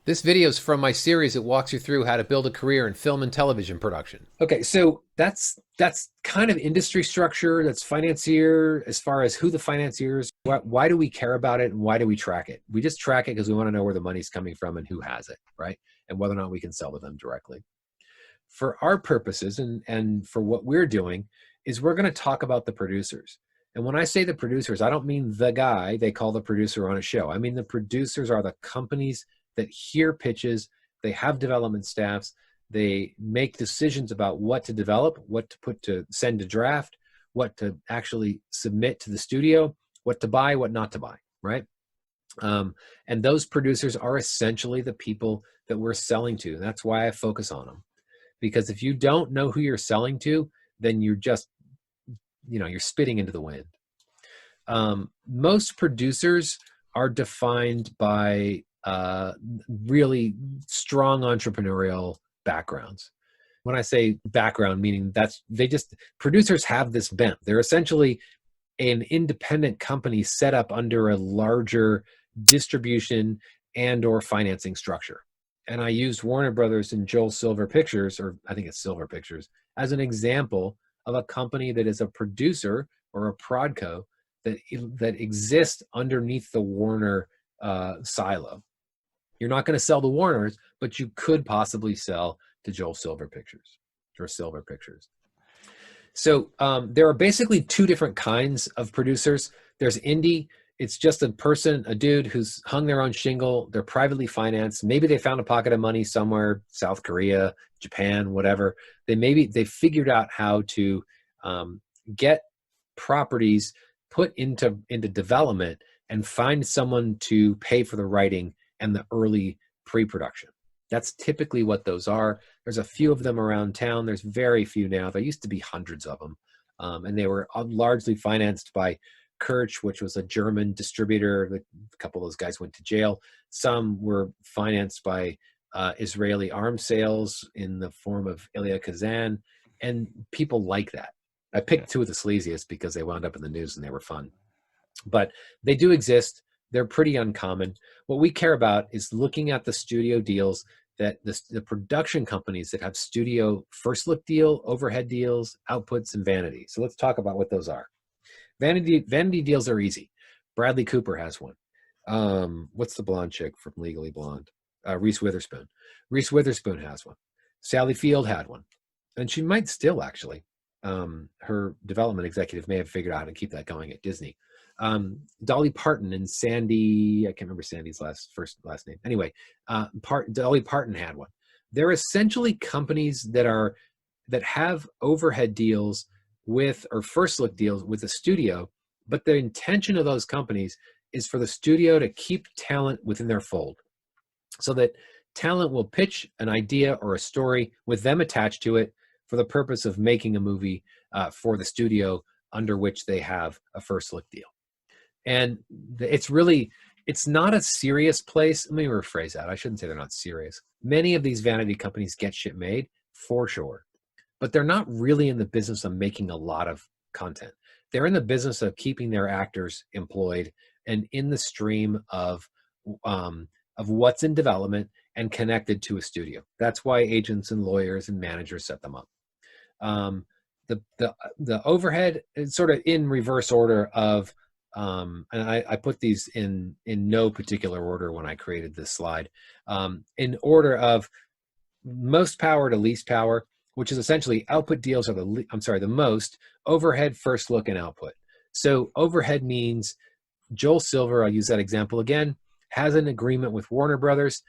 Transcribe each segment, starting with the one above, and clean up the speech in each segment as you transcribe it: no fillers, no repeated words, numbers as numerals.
This video is from my series that walks you through how to build a career in film and television production. Okay, so that's kind of industry structure, that's financier, as far as who the financiers, why do we care about it and why do we track it? We just track it because we want to know where the money's coming from and who has it, right? And whether or not we can sell to them directly. For our purposes and for what we're doing is we're going to talk about the producers. And when I say the producers, I don't mean the guy they call the producer on a show. I mean the producers are the companies that hear pitches, they have development staffs, they make decisions about what to develop, what to put to send to draft, what to actually submit to the studio, what to buy, what not to buy, right? And those producers are essentially the people that we're selling to. That's why I focus on them. Because if you don't know who you're selling to, then you're just, you're spitting into the wind. Most producers are defined by really strong entrepreneurial backgrounds. When I say background, meaning producers have this bent. They're essentially an independent company set up under a larger distribution and or financing structure. And I used Warner Brothers and Joel Silver Pictures, or I think it's Silver Pictures, as an example of a company that is a producer or a prodco that exists underneath the Warner silo. You're not going to sell to Warners, but you could possibly sell to Joel Silver Pictures or Silver Pictures. So there are basically two different kinds of producers. There's indie. It's just a person, a dude who's hung their own shingle. They're privately financed. Maybe they found a pocket of money somewhere, South Korea, Japan, whatever. They figured out how to get properties put into development and find someone to pay for the writing and the early pre-production. That's typically what those are. There's a few of them around town. There's very few now. There used to be hundreds of them. And they were largely financed by Kirch, which was a German distributor. A couple of those guys went to jail. Some were financed by Israeli arms sales in the form of Elia Kazan, and people like that. I picked two of the sleaziest because they wound up in the news and they were fun. But they do exist. They're pretty uncommon. What we care about is looking at the studio deals that the production companies that have studio first look deal, overhead deals, outputs, and vanity. So let's talk about what those are. Vanity deals are easy. Bradley Cooper has one. What's the blonde chick from Legally Blonde? Reese Witherspoon. Reese Witherspoon has one. Sally Field had one. And she might still actually. Her development executive may have figured out how to keep that going at Disney. Dolly Parton and Sandy, I can't remember Sandy's last name. Anyway, Dolly Parton had one. They're essentially companies that have overhead deals with, or first look deals with a studio, but the intention of those companies is for the studio to keep talent within their fold, so that talent will pitch an idea or a story with them attached to it for the purpose of making a movie for the studio under which they have a first look deal. And it's not a serious place. Let me rephrase that. I shouldn't say they're not serious. Many of these vanity companies get shit made, for sure. But they're not really in the business of making a lot of content. They're in the business of keeping their actors employed and in the stream of what's in development and connected to a studio. That's why agents and lawyers and managers set them up. The overhead is sort of in reverse order of, and I put these in no particular order when I created this slide, in order of most power to least power, which is essentially output deals are the most, overhead, first look, and output. So overhead means Joel Silver, I'll use that example again, has an agreement with Warner Brothers.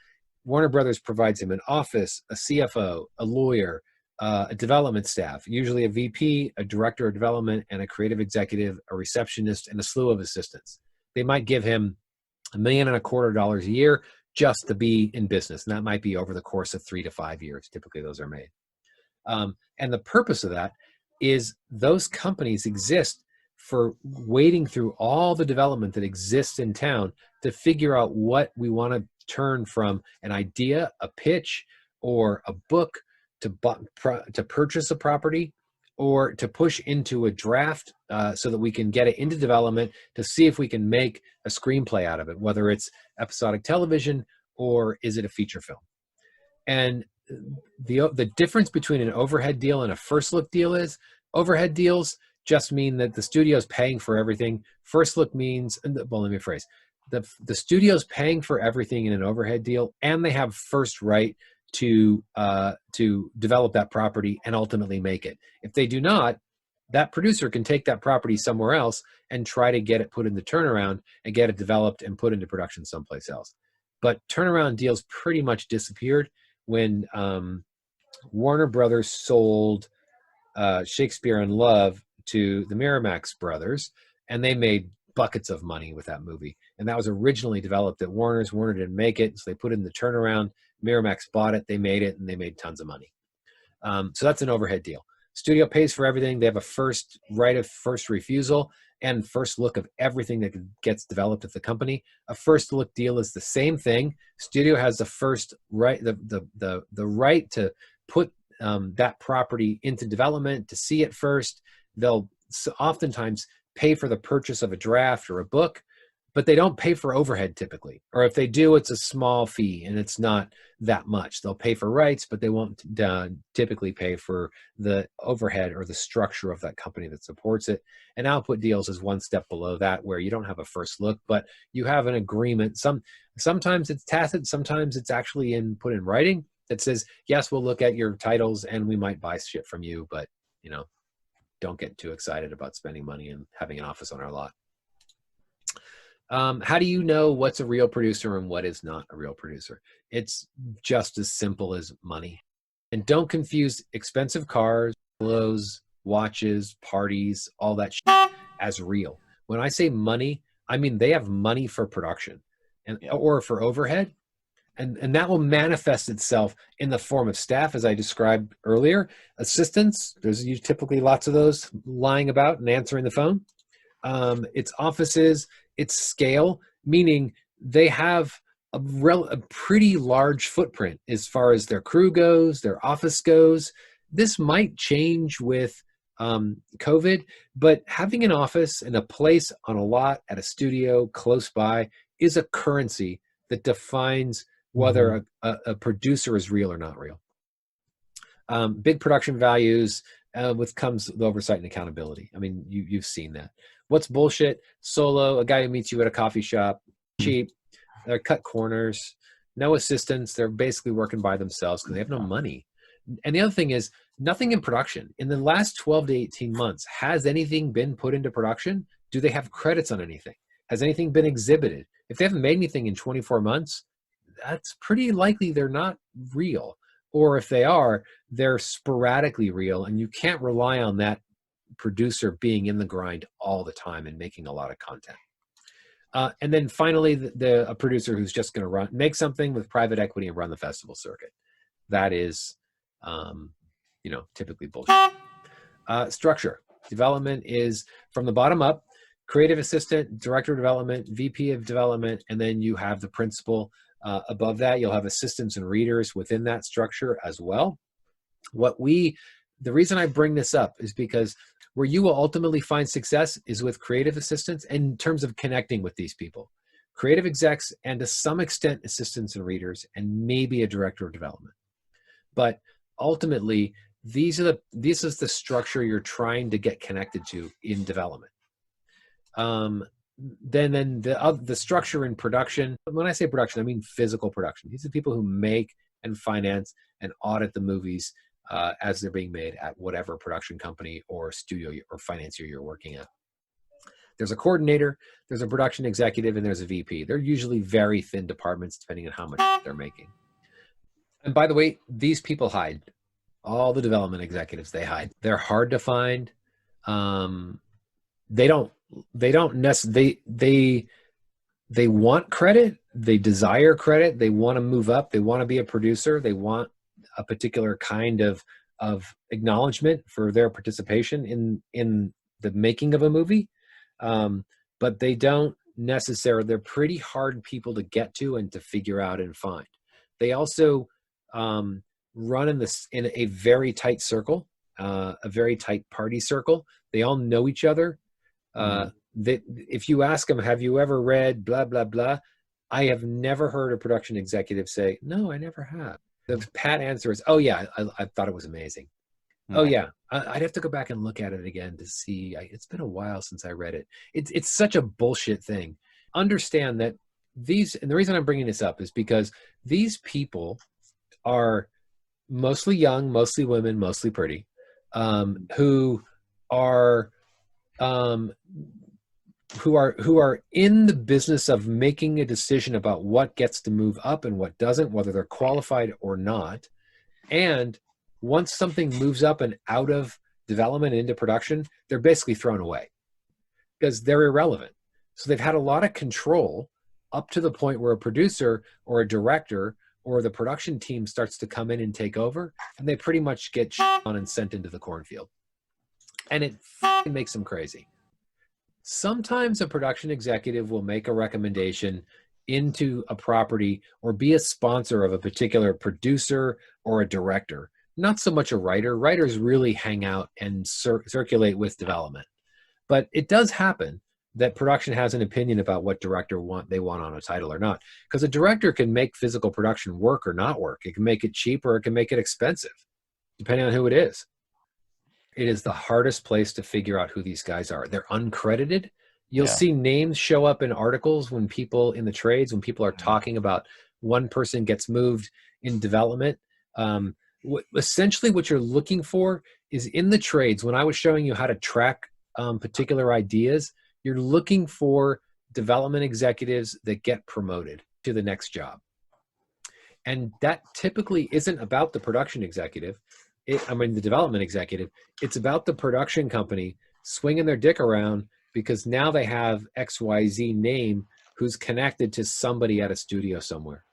Warner Brothers provides him an office, a CFO, a lawyer, a development staff, usually a VP, a director of development, and a creative executive, a receptionist, and a slew of assistants. They might give him $1.25 million a year just to be in business, and that might be over the course of 3 to 5 years. Typically, those are made. And the purpose of that is those companies exist for wading through all the development that exists in town to figure out what we want to turn from an idea, a pitch, or a book to purchase a property, or to push into a draft so that we can get it into development to see if we can make a screenplay out of it, whether it's episodic television or is it a feature film? And the difference between an overhead deal and a first look deal is overhead deals just mean that the studio's paying for everything. First look means, well, let me rephrase. The studio's paying for everything in an overhead deal, and they have first right to develop that property and ultimately make it. If they do not, that producer can take that property somewhere else and try to get it put in the turnaround and get it developed and put into production someplace else. But turnaround deals pretty much disappeared when Warner Brothers sold Shakespeare in Love to the Miramax brothers, and they made buckets of money with that movie. And that was originally developed at Warner's. Warner didn't make it, so they put it in the turnaround. Miramax bought it, they made it, and they made tons of money. So that's an overhead deal. Studio pays for everything. They have a first right of first refusal and first look of everything that gets developed at the company. A first look deal is the same thing. Studio has the first right, the right to put that property into development, to see it first. They'll oftentimes pay for the purchase of a draft or a book, but they don't pay for overhead typically. Or if they do, it's a small fee and it's not that much. They'll pay for rights, but they won't typically pay for the overhead or the structure of that company that supports it. And output deals is one step below that, where you don't have a first look, but you have an agreement. Sometimes it's tacit, sometimes it's actually put in writing that says, yes, we'll look at your titles and we might buy shit from you, but don't get too excited about spending money and having an office on our lot. How do you know what's a real producer and what is not a real producer? It's just as simple as money. And don't confuse expensive cars, clothes, watches, parties, all that shit as real. When I say money, I mean they have money for production or for overhead. And that will manifest itself in the form of staff, as I described earlier. Assistants, there's typically lots of those lying about and answering the phone. It's offices, it's scale, meaning they have a pretty large footprint as far as their crew goes, their office goes. This might change with COVID, but having an office and a place on a lot at a studio close by is a currency that defines whether a producer is real or not real. Big production values with comes the oversight and accountability. I mean, you've seen that. What's bullshit? Solo, a guy who meets you at a coffee shop, cheap, they're cut corners, no assistants. They're basically working by themselves because they have no money. And the other thing is, nothing in production. In the last 12 to 18 months, has anything been put into production? Do they have credits on anything? Has anything been exhibited? If they haven't made anything in 24 months, that's pretty likely they're not real. Or if they are, they're sporadically real, and you can't rely on that producer being in the grind all the time and making a lot of content. And then finally, a producer who's just going to make something with private equity and run the festival circuit. That is, typically bullshit. Structure. Development is from the bottom up: creative assistant, director of development, VP of development, and then you have the principal. Above that, you'll have assistants and readers within that structure as well. The reason I bring this up is because where you will ultimately find success is with creative assistants in terms of connecting with these people. Creative execs, and to some extent assistants and readers, and maybe a director of development. But ultimately, this is the structure you're trying to get connected to in development. Then the structure in production. When I say production, I mean physical production. These are people who make and finance and audit the movies as they're being made at whatever production company or studio or financier you're working at. There's a coordinator, there's a production executive, and there's a VP. They're usually very thin departments depending on how much they're making. And by the way, these people hide. All the development executives, they hide. They're hard to find. They want credit, they desire credit, they want to move up, they want to be a producer, they want a particular kind of acknowledgement for their participation in the making of a movie. But they don't necessarily, they're pretty hard people to get to and to figure out and find. They also run in a very tight circle, a very tight party circle. They all know each other. If you ask them, have you ever read blah, blah, blah? I have never heard a production executive say, no, I never have. The pat answer is, oh yeah, I thought it was amazing. Oh yeah, I'd have to go back and look at it again to see. It's been a while since I read it. It's such a bullshit thing. Understand that and the reason I'm bringing this up is because these people are mostly young, mostly women, mostly pretty, who are in the business of making a decision about what gets to move up and what doesn't, whether they're qualified or not. And once something moves up and out of development into production, they're basically thrown away because they're irrelevant. So they've had a lot of control up to the point where a producer or a director or the production team starts to come in and take over, and they pretty much get on and sent into the cornfield. And it makes them crazy. Sometimes a production executive will make a recommendation into a property or be a sponsor of a particular producer or a director. Not so much a writer. Writers really hang out and circulate with development. But it does happen that production has an opinion about what director they want on a title or not. Because a director can make physical production work or not work. It can make it cheap or it can make it expensive, depending on who it is. It is the hardest place to figure out who these guys are. They're uncredited. You'll see names show up in articles when people in the trades, when people are talking about one person gets moved in development. Essentially what you're looking for is in the trades. When I was showing you how to track particular ideas, you're looking for development executives that get promoted to the next job. And that typically isn't about the production executive. The development executive. It's about the production company swinging their dick around because now they have XYZ name who's connected to somebody at a studio somewhere.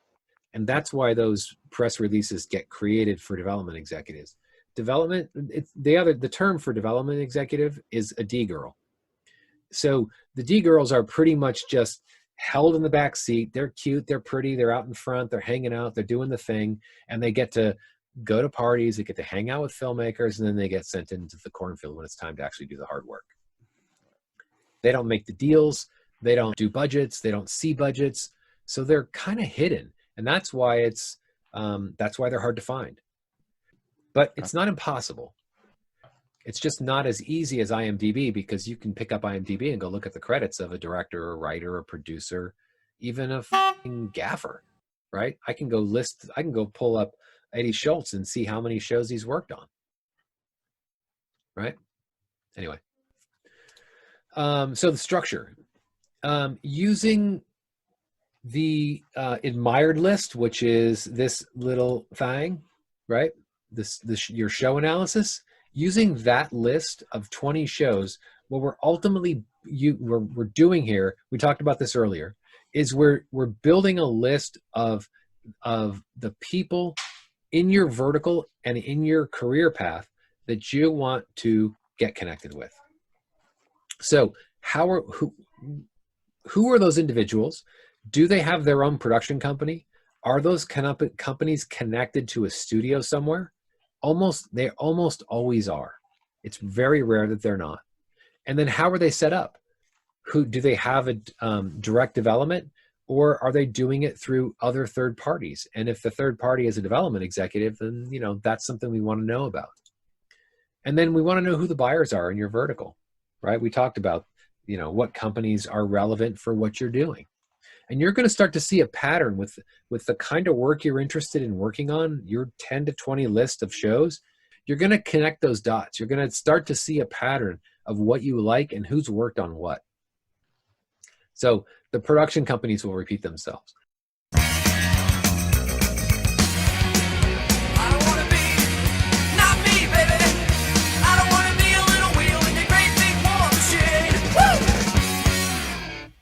And that's why those press releases get created for development executives. The term for development executive is a D girl. So the D girls are pretty much just held in the back seat. They're cute, they're pretty, they're out in front, they're hanging out, they're doing the thing, and they get to go to parties, they get to hang out with filmmakers, and then they get sent into the cornfield when it's time to actually do the hard work. They don't make the deals, they don't do budgets, they don't see budgets, so they're kind of hidden, and that's why they're hard to find. But it's not impossible. It's just not as easy as IMDb, because you can pick up IMDb and go look at the credits of a director, or writer, or producer, even a fucking gaffer, right? I can go pull up Eddie Schultz and see how many shows he's worked on, right? Anyway, so the structure, using the admired list, which is this little thing, right? Your show analysis, using that list of 20 shows. What we're ultimately we're doing here, we talked about this earlier, is we're building a list of the people in your vertical and in your career path that you want to get connected with. So who are those individuals? Do they have their own production company? Are those companies connected to a studio somewhere? They almost always are. It's very rare that they're not. And then how are they set up? Do they have a direct development? Or are they doing it through other third parties? And if the third party is a development executive, then that's something we want to know about. And then we want to know who the buyers are in your vertical, right? We talked about what companies are relevant for what you're doing. And you're going to start to see a pattern with the kind of work you're interested in working on, your 10 to 20 list of shows. You're going to connect those dots. You're going to start to see a pattern of what you like and who's worked on what. So the production companies will repeat themselves.